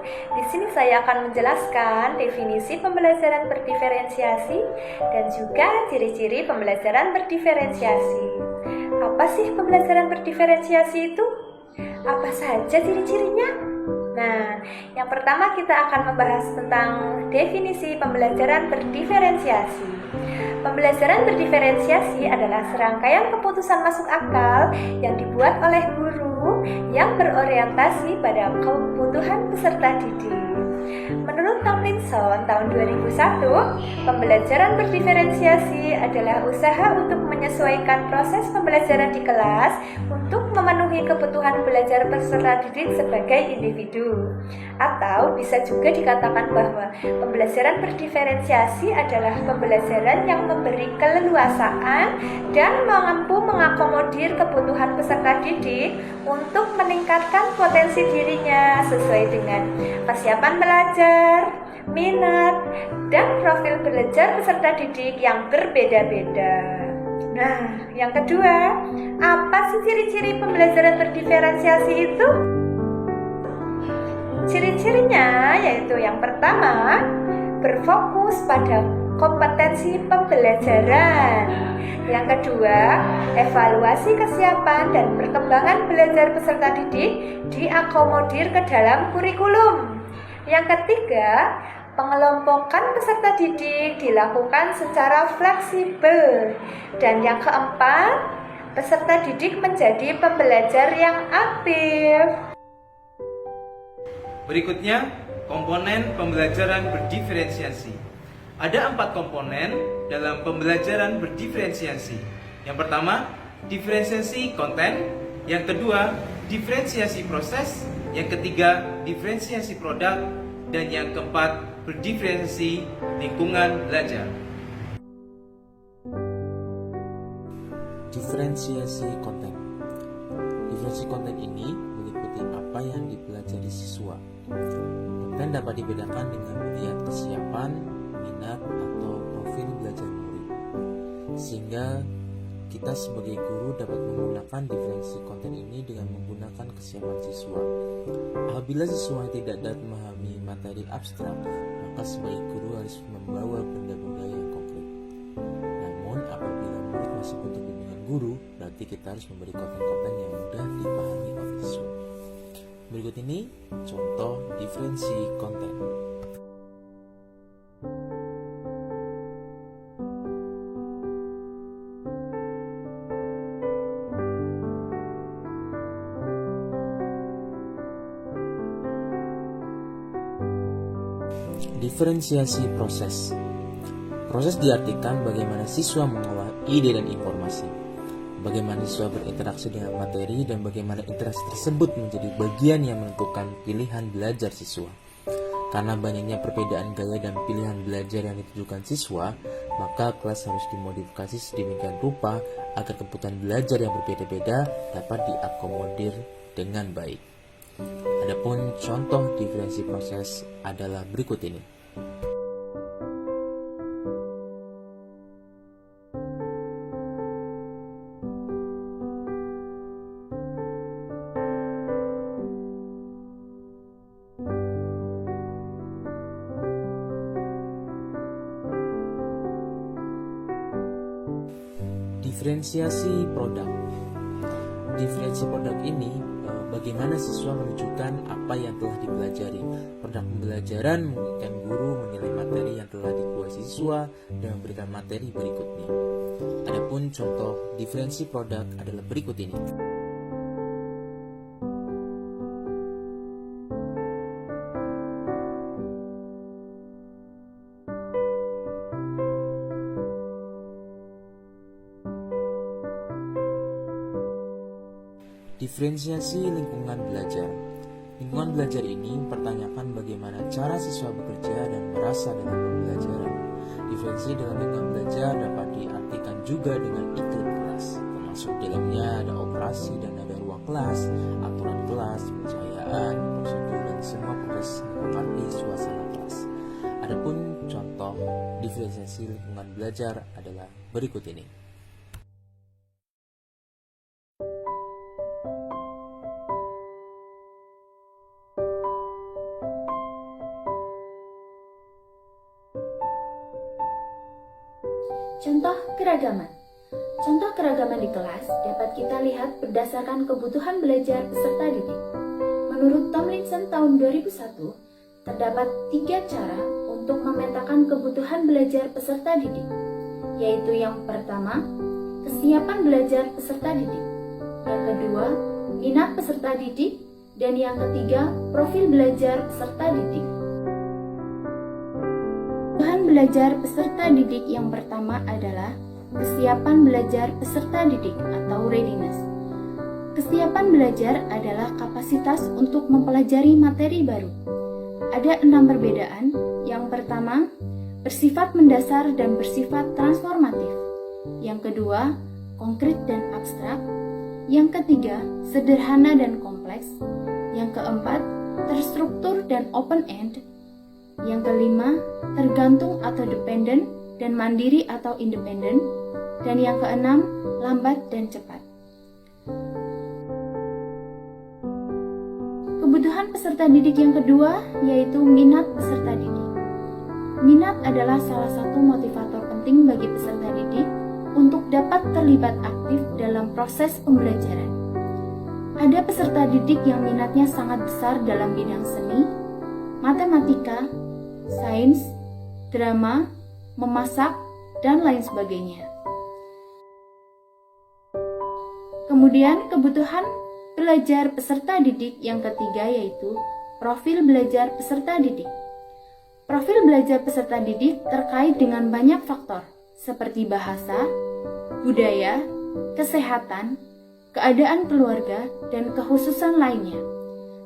Di sini saya akan menjelaskan definisi pembelajaran berdiferensiasi dan juga ciri-ciri pembelajaran berdiferensiasi. Apa sih pembelajaran berdiferensiasi itu? Apa saja ciri-cirinya? Nah, yang pertama kita akan membahas tentang definisi pembelajaran berdiferensiasi. Pembelajaran berdiferensiasi adalah serangkaian keputusan masuk akal yang dibuat oleh guru yang berorientasi pada kebutuhan peserta didik. Menurut Tomlinson tahun 2001, pembelajaran berdiferensiasi adalah usaha untuk menyesuaikan proses pembelajaran di kelas untuk memenuhi kebutuhan belajar peserta didik sebagai individu. Atau bisa juga dikatakan bahwa pembelajaran berdiferensiasi adalah pembelajaran yang memberi keleluasaan dan mampu mengakomodir kebutuhan peserta didik untuk meningkatkan potensi dirinya sesuai dengan persiapan belajar, minat, dan profil belajar peserta didik yang berbeda-beda. Nah, yang kedua, apa sih ciri-ciri pembelajaran berdiferensiasi itu? Ciri-cirinya yaitu yang pertama, berfokus pada kompetensi pembelajaran. Yang kedua, evaluasi kesiapan dan perkembangan belajar peserta didik diakomodir ke dalam kurikulum. Yang ketiga, pengelompokan peserta didik dilakukan secara fleksibel. Dan yang keempat, peserta didik menjadi pembelajar yang aktif. Berikutnya, komponen pembelajaran berdiferensiasi. Ada 4 komponen dalam pembelajaran berdiferensiasi. Yang pertama, diferensiasi konten. Yang kedua, diferensiasi proses. Yang ketiga, diferensiasi produk. Dan yang keempat, berdiferensiasi lingkungan belajar. Diferensiasi konten. Diferensiasi konten ini meliputi apa yang dipelajari siswa. Konten dapat dibedakan dengan melihat kesiapan, minat, atau profil belajar murid. Sehingga kita sebagai guru dapat menggunakan diferensi konten ini dengan menggunakan kesiapan siswa. Apabila siswa tidak dapat memahami materi abstrak, maka sebagai guru harus membawa benda-benda yang konkret. Namun apabila murid masih butuh bimbingan guru, berarti kita harus memberi konten-konten yang mudah dipahami oleh siswa. Berikut ini contoh diferensi konten. Diferensiasi proses. Proses diartikan bagaimana siswa mengolah ide dan informasi, bagaimana siswa berinteraksi dengan materi, dan bagaimana interaksi tersebut menjadi bagian yang menentukan pilihan belajar siswa. Karena banyaknya perbedaan gaya dan pilihan belajar yang ditujukan siswa, maka kelas harus dimodifikasi sedemikian rupa agar kebutuhan belajar yang berbeda-beda dapat diakomodir dengan baik. Adapun contoh diferensi proses adalah berikut ini. Diferensiasi produk. Diferensi produk ini bagaimana siswa menunjukkan apa yang telah dipelajari. Produk pembelajaran memungkinkan guru menilai materi yang telah dikuasai siswa dan memberikan materi berikutnya. Adapun contoh diferensi produk adalah berikut ini. Diferensiasi lingkungan belajar. Lingkungan belajar ini mempertanyakan bagaimana cara siswa bekerja dan merasa dalam pembelajaran. Diferensi dalam lingkungan belajar dapat diartikan juga dengan iklim kelas, termasuk dalamnya ada operasi dan ada ruang kelas, aturan kelas, pencahayaan, prosedur, dan semua proses mengerti suasana kelas. Adapun contoh diferensiasi lingkungan belajar adalah berikut ini. Contoh keragaman. Contoh keragaman di kelas dapat kita lihat berdasarkan kebutuhan belajar peserta didik. Menurut Tomlinson tahun 2001, terdapat 3 cara untuk memetakan kebutuhan belajar peserta didik, yaitu yang pertama, kesiapan belajar peserta didik, yang kedua, minat peserta didik, dan yang ketiga, profil belajar peserta didik. Kebutuhan belajar peserta didik yang pertama adalah kesiapan belajar peserta didik atau readiness. Kesiapan belajar adalah kapasitas untuk mempelajari materi baru. Ada 6 perbedaan. Yang pertama, bersifat mendasar dan bersifat transformatif. Yang kedua, konkret dan abstrak. Yang ketiga, sederhana dan kompleks. Yang keempat, terstruktur dan open-end. Yang kelima, tergantung atau dependent dan mandiri atau independen. Dan yang keenam, lambat dan cepat. Kebutuhan peserta didik yang kedua yaitu minat peserta didik. Minat adalah salah satu motivator penting bagi peserta didik untuk dapat terlibat aktif dalam proses pembelajaran. Ada peserta didik yang minatnya sangat besar dalam bidang seni, matematika, sains, drama, memasak, dan lain sebagainya. Kemudian kebutuhan belajar peserta didik yang ketiga yaitu profil belajar peserta didik. Profil belajar peserta didik terkait dengan banyak faktor seperti bahasa, budaya, kesehatan, keadaan keluarga, dan kekhususan lainnya.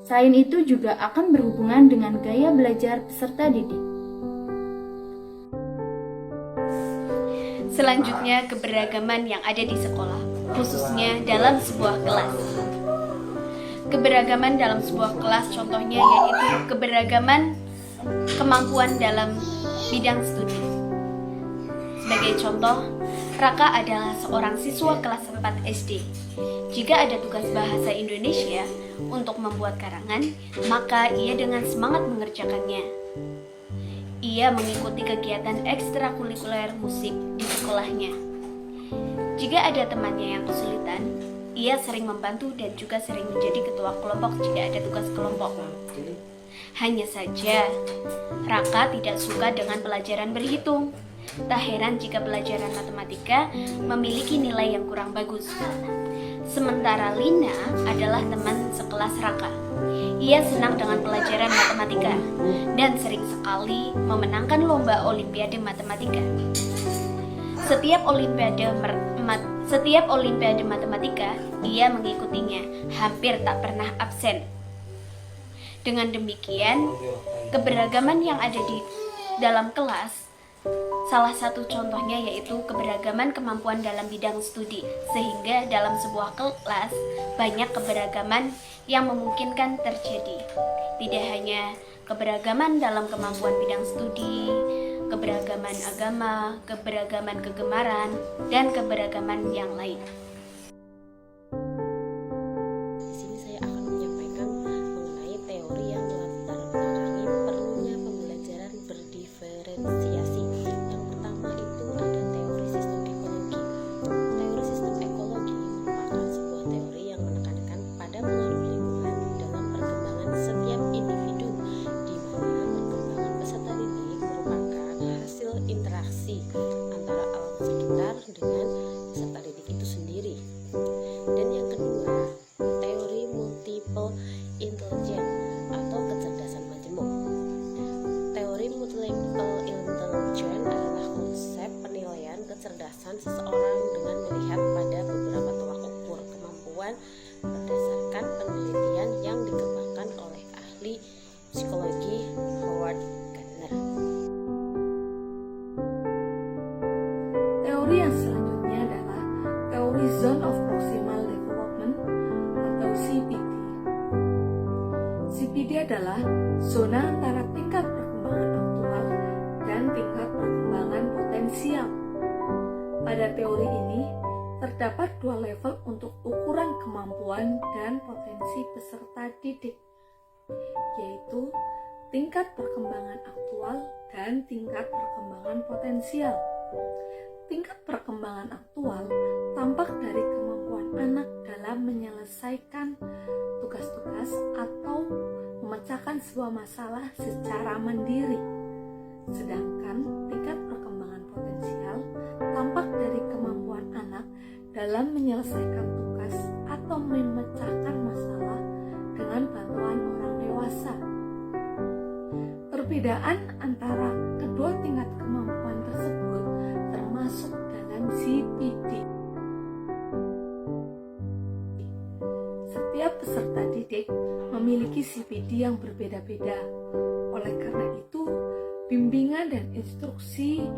Selain itu juga akan berhubungan dengan gaya belajar peserta didik. Selanjutnya, keberagaman yang ada di sekolah, khususnya dalam sebuah kelas. Keberagaman dalam sebuah kelas contohnya yaitu keberagaman kemampuan dalam bidang studi. Sebagai contoh, Raka adalah seorang siswa kelas 4 SD. Jika ada tugas bahasa Indonesia untuk membuat karangan, maka ia dengan semangat mengerjakannya. Ia mengikuti kegiatan ekstrakurikuler musik di sekolahnya. Jika ada temannya yang kesulitan, ia sering membantu dan juga sering menjadi ketua kelompok jika ada tugas kelompok. Hanya saja, Raka tidak suka dengan pelajaran berhitung. Tak heran jika pelajaran matematika memiliki nilai yang kurang bagus. Sementara Lina adalah teman sekelas Raka. Ia senang dengan pelajaran matematika dan sering sekali memenangkan lomba olimpiade matematika. Setiap olimpiade matematika, ia mengikutinya, hampir tak pernah absen. Dengan demikian, keberagaman yang ada di dalam kelas, salah satu contohnya yaitu keberagaman kemampuan dalam bidang studi, sehingga dalam sebuah kelas banyak keberagaman yang memungkinkan terjadi. Tidak hanya keberagaman dalam kemampuan bidang studi, keberagaman agama, keberagaman kegemaran, dan keberagaman yang lain. Di sini saya akan menyampaikan mengenai teori yang melatar belakangi perlunya pembelajaran berdiferensiasi. Yang pertama itu ada teori sistem ekologi. Teori sistem ekologi merupakan sebuah teori yang menekankan pada pengaruh lingkungan dalam perkembangan setiap individu, di mana perkembangan peserta didik merupakan hasil interaksi antara alam sekitar dengan peserta didik itu sendiri. Dan yang kedua, teori multiple intelligence atau kecerdasan majemuk. Teori multiple intelligence adalah konsep penilaian kecerdasan seseorang dengan melihat pada beberapa tolak ukur kemampuan berdasarkan penelitian yang dikembangkan oleh ahli psikologi Howard Gardner. Teori yang selanjutnya adalah teori Zone of Proximal Development atau CPD. CPD adalah zona antara tingkat perkembangan aktual dan tingkat perkembangan potensial. Pada teori ini, terdapat 2 level untuk ukuran kemampuan dan potensi peserta didik, yaitu tingkat perkembangan aktual dan tingkat perkembangan potensial. tingkat perkembangan aktual tampak dari kemampuan anak dalam menyelesaikan tugas-tugas atau memecahkan sebuah masalah secara mandiri. Sedangkan tingkat perkembangan potensial tampak dari kemampuan anak dalam menyelesaikan tugas atau memecahkan masalah dengan bantuan orang dewasa. Perbedaan antara kedua tingkat kemampuan tersebut termasuk dalam CPD. Setiap peserta didik memiliki CPD yang berbeda-beda. Oleh karena itu, bimbingan dan instruksi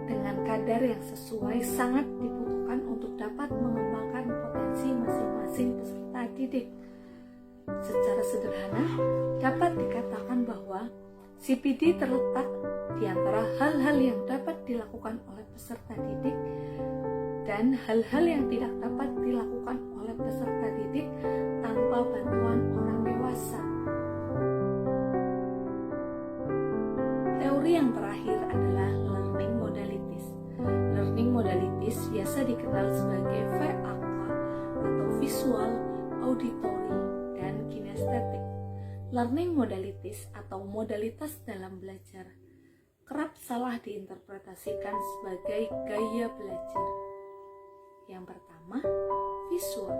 dengan kadar yang sesuai sangat dibutuhkan untuk dapat mengembangkan potensi masing-masing peserta didik. Secara sederhana, dapat dikatakan bahwa CPD terletak di antara hal-hal yang dapat dilakukan oleh peserta didik dan hal-hal yang tidak dapat dilakukan oleh peserta didik tanpa bantuan orang dewasa. Teori yang terakhir adalah learning modalities. Learning modalities biasa dikenal sebagai VAK atau visual, auditory, dan kinestetik. Learning modalities atau modalitas dalam belajar kerap salah diinterpretasikan sebagai gaya belajar. Yang pertama, visual.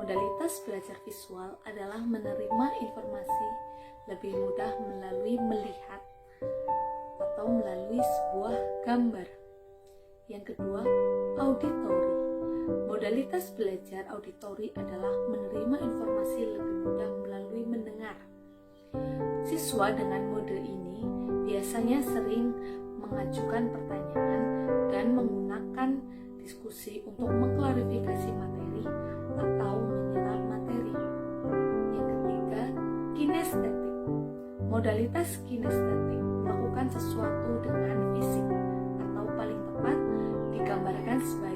Modalitas belajar visual adalah menerima informasi lebih mudah melalui melihat atau melalui sebuah gambar. Yang kedua, auditory. Modalitas belajar auditori adalah menerima informasi lebih mudah melalui mendengar. Siswa dengan mode ini biasanya sering mengajukan pertanyaan dan menggunakan diskusi untuk mengklarifikasi materi atau menyerap materi. Yang ketiga, kinestetik. Modalitas kinestetik melakukan sesuatu dengan fisik atau paling tepat digambarkan sebagai